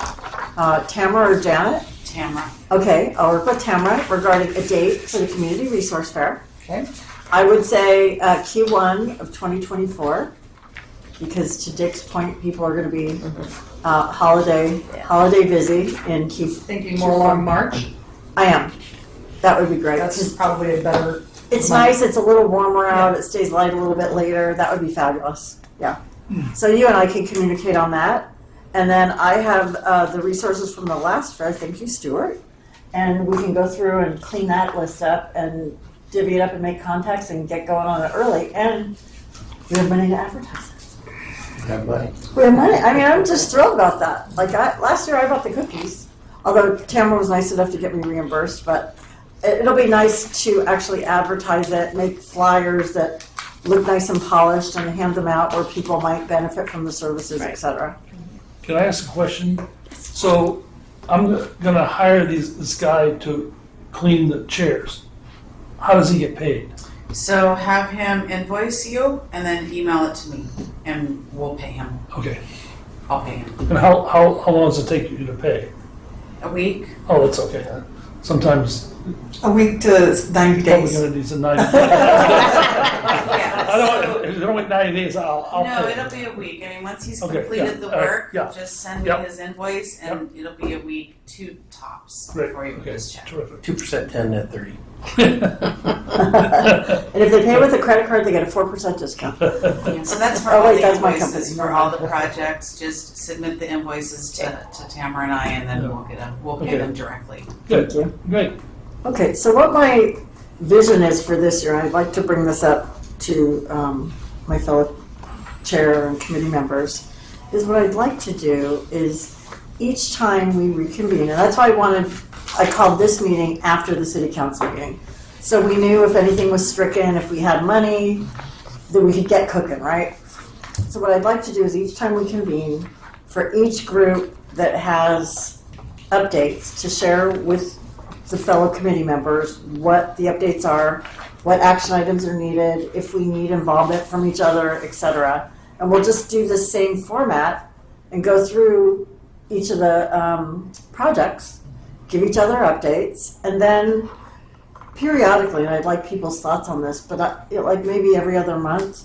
Tamara or Janet. Tamara. Okay, I'll work with Tamara regarding a date for the Community Resource Fair. Okay. I would say Q1 of 2024, because to Dick's point, people are going to be holiday busy in Q. Thinking more along March. I am. That would be great. That's 'cause probably a better. it's nice. It's a little warmer out. It stays light a little bit later. That would be fabulous. Yeah. So you and I can communicate on that, and then I have the resources from the last fair. Thank you, Stuart. And we can go through and clean that list up and divvy it up and make contacts and get going on it early. And we have money to advertise it. Have money. We have money. I mean, I'm just thrilled about that. Like last year, I bought the cookies. Although Tamara was nice enough to get me reimbursed, but it'll be nice to actually advertise it, make flyers that look nice and polished, and hand them out where people might benefit from the services, Right. etc. Can I ask a question? So I'm gonna hire this guy to clean the chairs. How does he get paid? So have him invoice you and then email it to me and we'll pay him. Okay. I'll pay him. And how long does it take you to pay? A week? Oh, that's okay. Sometimes A week to 90 probably days. gonna need some 90 days. Yeah. I don't, if you don't wait 90 days, I'll No, pay. it'll be a week. I mean, once he's Okay, completed yeah, the all right, work, yeah. just send me Yep. his invoice and it'll be a week, 2 tops Great, before you okay, just check. terrific. 2% 10 net 30. And if they pay with a credit card, they get a 4% discount. Yeah, so that's for Oh, all wait, the that's my invoices, company. for all the projects. Just submit the invoices to Tamara and I, and then we'll pay Okay. them directly. Good, great. Okay, so what my vision is for this year, I'd like to bring this up to my fellow chair and committee members, is what I'd like to do is each time we reconvene, and that's why I called this meeting after the city council meeting. So we knew if anything was stricken, if we had money, that we could get cooking, right? So what I'd like to do is each time we convene, for each group that has updates to share with the fellow committee members what the updates are, what action items are needed, if we need involvement from each other, etc. And we'll just do the same format and go through each of the projects, give each other updates, and then periodically, and I'd like people's thoughts on this, but like maybe every other month,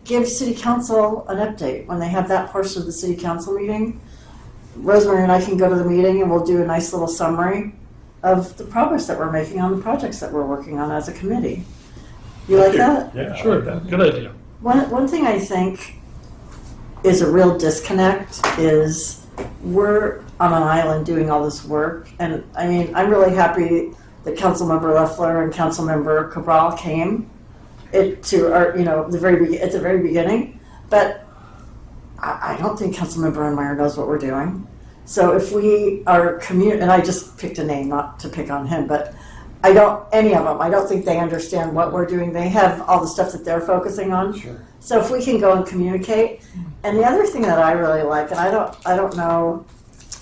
give city council an update when they have that portion of the city council meeting. Rosemary and I can go to the meeting and we'll do a nice little summary of the progress that we're making on the projects that we're working on as a committee. You like that? Yeah, I Sure, like that. good idea. One thing I think is a real disconnect is we're on an island doing all this work, and I mean, I'm really happy that Councilmember Leffler and Councilmember Cabral came to our, at the very beginning, but I don't think Councilmember Unmeyer knows what we're doing. So if we are and I just picked a name, not to pick on him, but any of them, I don't think they understand what we're doing. They have all the stuff that they're focusing on. Sure. So if we can go and communicate. And the other thing that I really like, and I don't know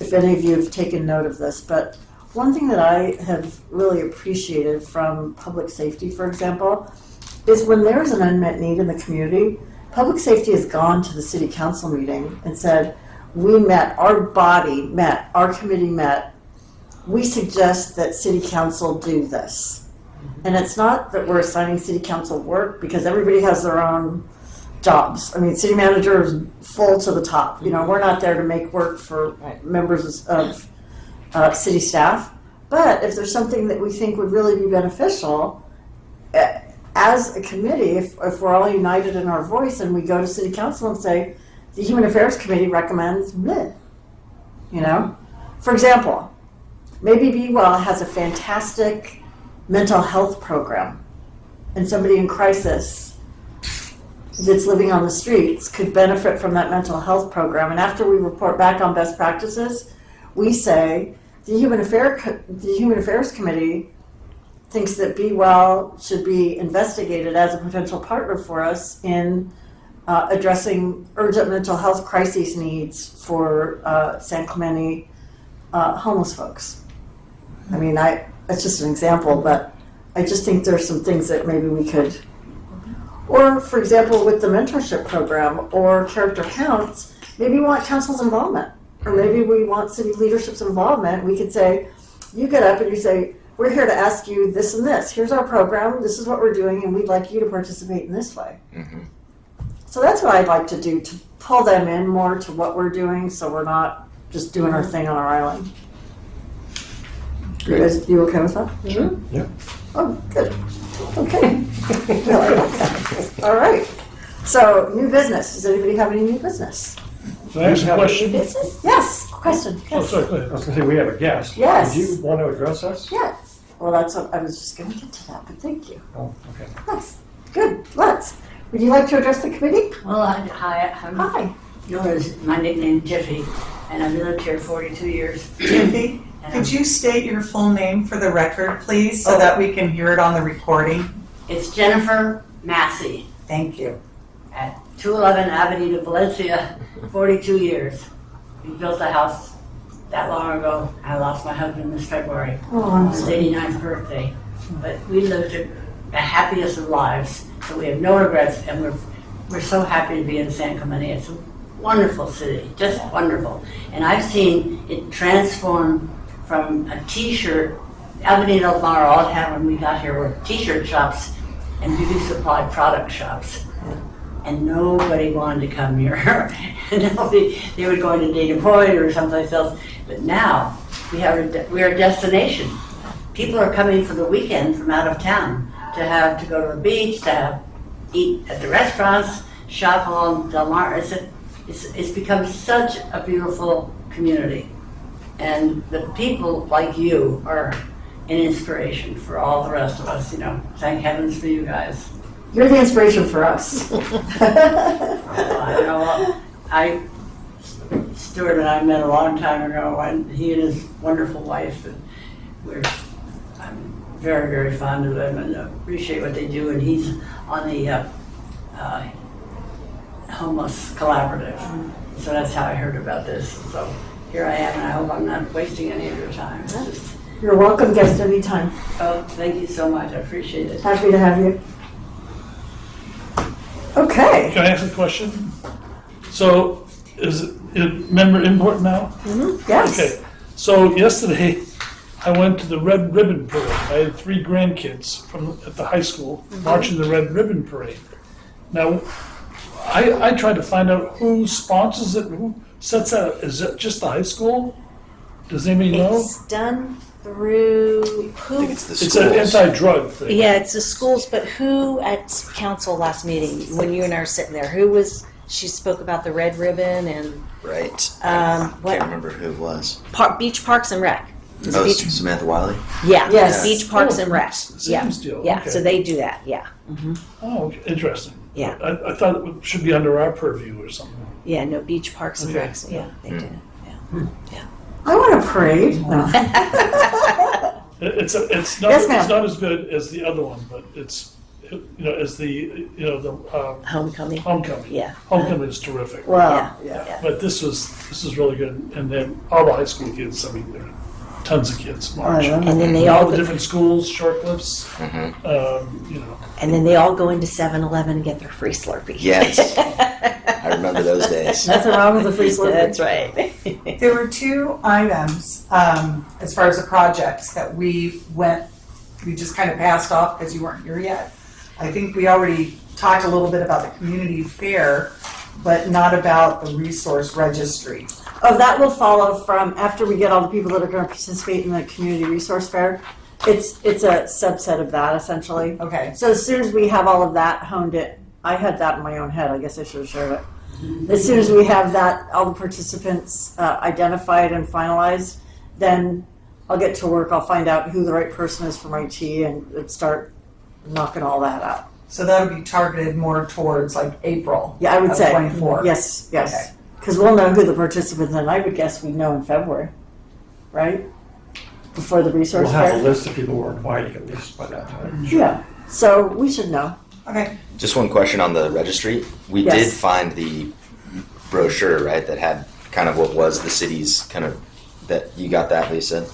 if any of you have taken note of this, but one thing that I have really appreciated from public safety, for example, is when there's an unmet need in the community, public safety has gone to the city council meeting and said, we met, our body met, our committee met, we suggest that city council do this. And it's not that we're assigning city council work, because everybody has their own jobs. I mean, city manager is full to the top. We're not there to make work for members of city staff. But if there's something that we think would really be beneficial, as a committee, if we're all united in our voice and we go to city council and say, the Human Affairs Committee recommends bleh, For example, maybe Be Well has a fantastic mental health program, and somebody in crisis that's living on the streets could benefit from that mental health program. And after we report back on best practices, we say the Human Affairs Committee thinks that Be Well should be investigated as a potential partner for us in addressing urgent mental health crises needs for San Clemente homeless folks. I mean, it's just an example, but I just think there's some things that maybe we could, or for example, with the mentorship program or character counts, maybe we want council's involvement, or maybe we want city leadership's involvement. We could say, you get up and you say, we're here to ask you this and this. Here's our program, this is what we're doing, and we'd like you to participate in this way. Mm-hmm. So that's what I'd like to do, to pull them in more to what we're doing, so we're not just doing our thing on our island. You okay with that? Sure. Yeah. Oh, good. Okay. All right. So, new business. Does anybody have any new business? Can I ask a New question? business? Yes. Question. Oh, Yes. sorry, go I ahead. was going to say, we have a guest. Yes. Did you want to address us? Yes. Well, that's what I was just going to get to that, but thank you. Oh, okay. Yes. Good. Let's. Would you like to address the committee? Well, hi, I'm Hi. known as my nickname Tiffy, and I've lived here 42 years. Tiffy, And could you state your full name for the record, please, so that we can hear it on the recording? It's Jennifer Massey Thank you. at 211 Avenida Valencia, 42 years. We built a house that long ago. I lost my husband this February Oh, on I'm his sorry. 89th birthday. But we lived the happiest of lives. So we have no regrets, and we're so happy to be in San Clemente. It's a wonderful city, just wonderful. And I've seen it transform from a T-shirt. Albany and Elmira all had when we got here were T-shirt shops and beauty supply product shops. And nobody wanted to come here. They would go into Dana Point or someplace else. But now we're a destination. People are coming for the weekend from out of town to go to the beach, to eat at the restaurants, shop along Del Mar. It's become such a beautiful community. And the people like you are an inspiration for all the rest of us, Thank heavens for you guys. You're the inspiration for us. Stuart and I met a long time ago, and he and his wonderful wife, and I'm very, very fond of them and appreciate what they do. And he's on the homeless collaborative, so that's how I heard about this. So here I am, and I hope I'm not wasting any of your time. You're a welcome guest anytime. Oh, thank you so much. I appreciate it. Happy to have you. Okay. Can I ask a question? So, is it member input now? Yes. Okay, so yesterday, I went to the Red Ribbon Parade. I had 3 grandkids at the high school marching the Red Ribbon Parade. Now, I tried to find out who sponsors it, who sets that up. Is it just the high school? Does anybody know? It's done through I who? think it's the It's schools. an anti-drug thing. Yeah, it's the schools, but who at council last meeting, when you and I were sitting there, she spoke about the red ribbon and Right. what? Can't remember who it was. Beach Parks and Rec. Is it Oh, Beach? Samantha Wiley? Yeah, Yes. Beach Parks and Rec. Yeah, Same deal. yeah, Okay. so they do that, yeah. Oh, okay. Interesting. Yeah. I thought it should be under our purview or something. Yeah, no, Beach Parks and Okay. Recs, yeah, they do, yeah. I want a parade. No. It's Yes, not ma'am. as good as the other one, but it's as the Homecoming, homecoming. yeah. Homecoming is terrific. Well, Yeah. yeah. But this is really good, and then all the high school kids. I mean, there are tons of kids march. yeah. And then they all all, the different schools, short cliffs. Mm-hmm. and then they all go into 7-Eleven and get their free Slurpee. Yes. I remember those days. Nothing wrong with the free Slurpee. That's right. There were 2 items, as far as the projects that we just kind of passed off because you weren't here yet. I think we already talked a little bit about the community fair, but not about the resource registry. Oh, that will follow from after we get all the people that are going to participate in the community resource fair. It's a subset of that essentially. Okay. So as soon as we have all of that honed it, I had that in my own head. I guess I should have shared it. As soon as we have that, all the participants identified and finalized, then I'll get to work. I'll find out who the right person is from IT and start knocking all that out. So that'll be targeted more towards like April. Yeah, I would of say 24. yes, Okay. yes, because we'll know who the participants, and I would guess we know in February, right? Before the resource We'll have fair. a list of people we're inviting at least by that time. Yeah, so we should know. Okay. Just one question on the registry. We Yes. did find the brochure, right, that had kind of what was the city's kind of, that you got that, Lisa?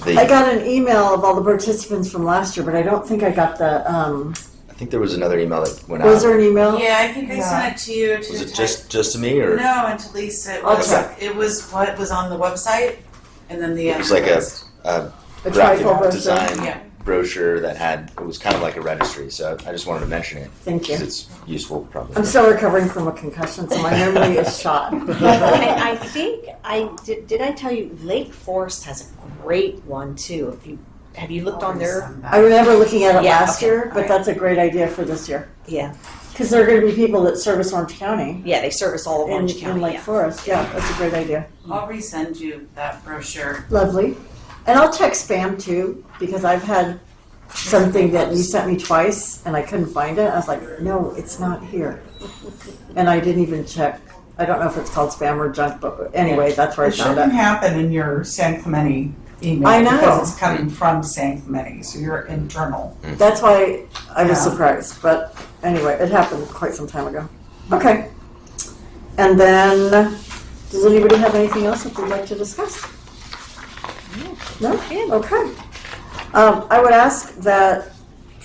I got an email of all the participants from last year, but I don't think I got the. I think there was another email that went Was out. there an email? Yeah, I think I Yeah. sent it to you. Was it just to me, or No, and to Lisa. I'll check. It was what was on the website, and then the. it was like a A graphic trifle brochure. design Yeah. brochure that had, it was kind of like a registry, so I just wanted to mention it. Thank you. Because it's useful, probably. I'm still recovering from a concussion, so my memory is shot. I think did I tell you Lake Forest has a great one too. Have you looked on their? I remember looking at it Yeah, last okay, year, all but right. that's a great idea for this year. Yeah, Because there are going to be people that service Orange County yeah, they service all of Orange in County. Lake Yeah. Forest. Yeah, that's a great idea. I'll resend you that brochure. Lovely. And I'll check spam too, because I've had something that you sent me twice and I couldn't find it. I was like, no, it's not here. And I didn't even check. I don't know if it's called spam or junk, but anyway, that's where I It found shouldn't it. happen in your San Clemente email. I know. Because it's coming from San Clemente, so you're internal. That's why I was Yeah. surprised. But anyway, it happened quite some time ago. Okay. And then, does anybody have anything else that they'd like to discuss? No? Okay. I would ask that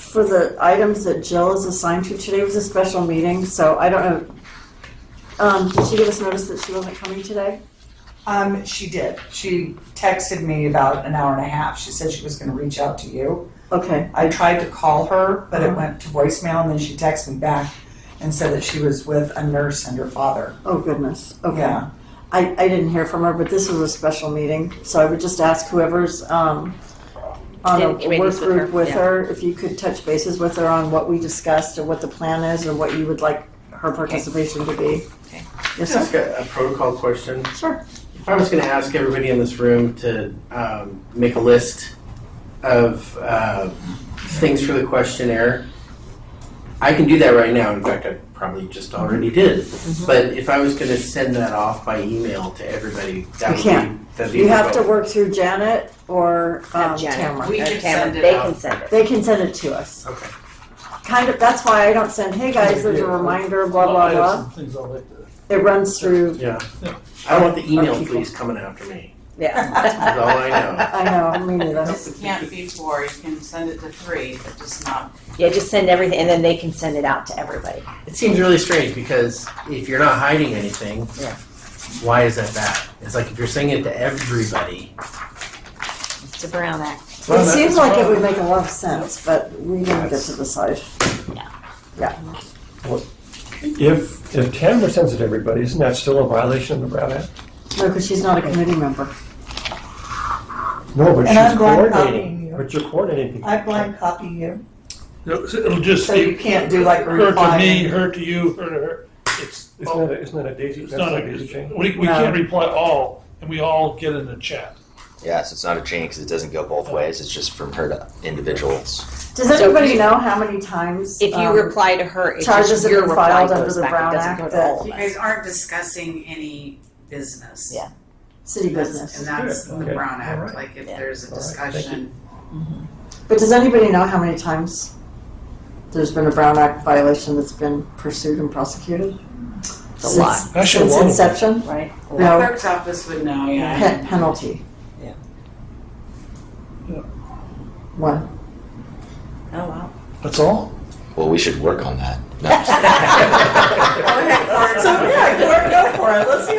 for the items that Jill is assigned to, today was a special meeting, so I don't know. Did she give us notice that she wasn't coming today? She did. She texted me about an hour and a half. She said she was gonna reach out to you. Okay. I tried to call her, but it went to voicemail, and then she texted me back and said that she was with a nurse and her father. Oh, goodness. Okay. Yeah. I didn't hear from her, but this was a special meeting, so I would just ask whoever's on a In work committees with her, group with yeah. her, if you could touch bases with her on what we discussed or what the plan is or what you would like her participation to be. Okay. Yes, Just sir? a protocol question. Sure. If I was going to ask everybody in this room to make a list of things for the questionnaire, I can do that right now. In fact, I probably just already did. But if I was going to send that off by email to everybody, that You would can't. that'd be You have to remote. work through Janet or Have Janet. Tamara. We Or can Tamara, send it they out. can send it. They can send it to us. Okay. Kind of, that's why I don't send, hey guys, there's a reminder, blah, blah, I have blah. some things I'd like to. It runs through, Yeah. I don't want the email people. please coming after me. Yeah. That's all I know. I know, me neither. It can't be 4, you can send it to 3, but just not. Yeah, just send everything, and then they can send it out to everybody. It seems really strange because if you're not hiding anything, Yeah. why is that bad? It's like if you're saying it to everybody. It's a Brown Act. It seems like it would make a lot of sense, but we didn't get to decide. If Tamara sends it to everybody, isn't that still a violation of the Brown Act? No, because she's not a committee member. No, but And I'm she's blind copying coordinating. you. But you're coordinating. I blind copy you, It'll just so you be can't do like a her to reply. me, her to you, her to her. Isn't that a daisy? It's That's not not a, a daisy chain. we No. can't reply all, and we all get in a chat. Yeah, so it's not a chain because it doesn't go both ways. It's just from her to individuals. Does So anybody if you- know how many times? If you reply to her, it's charges just have your been reply filed under goes the back. Brown It doesn't Act go to that- all of You us. guys aren't discussing any business. Yeah. City That's- business. And that's Good, the okay. Brown Act, Alright. like if Yeah. there's a Alright, thank you. discussion. But does anybody know how many times there's been a Brown Act violation that's been pursued and prosecuted? It's a lot. Actually, Since one of them. inception? Right? The No. clerk's office would know, yeah. Penalty. Yeah. Yeah. One. Oh, wow. That's all? Well, we should work on that. No. So yeah, go for it. Let's see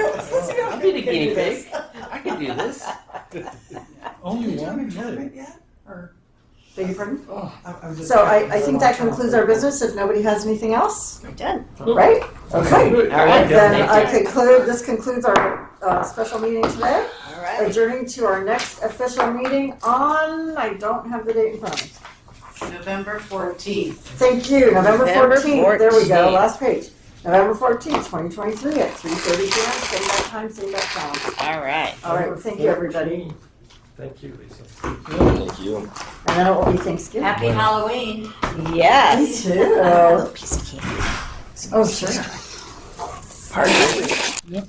how I'll be the guinea pig. I can do this. Only Do you one? want adjournment yet? Or, Beg your pardon? I was just So checking, I think that concludes our business. If nobody has anything else, We're done. right? Okay. Good. All right. Then this concludes our special meeting today. All right. Adjourning to our next official meeting on, I don't have the date in front of me. November 14th. Thank you, November November 14th. There we go, 14th. last page. November 14th, 2023 at 3:30 p.m. Same bat time, same bat channel. All right. All right, thank you, everybody. Thank you, Lisa. Thank you. And then it will be Thanksgiving. Happy Halloween. Me Yes. too. A little piece of candy. Oh, sure. Part of it.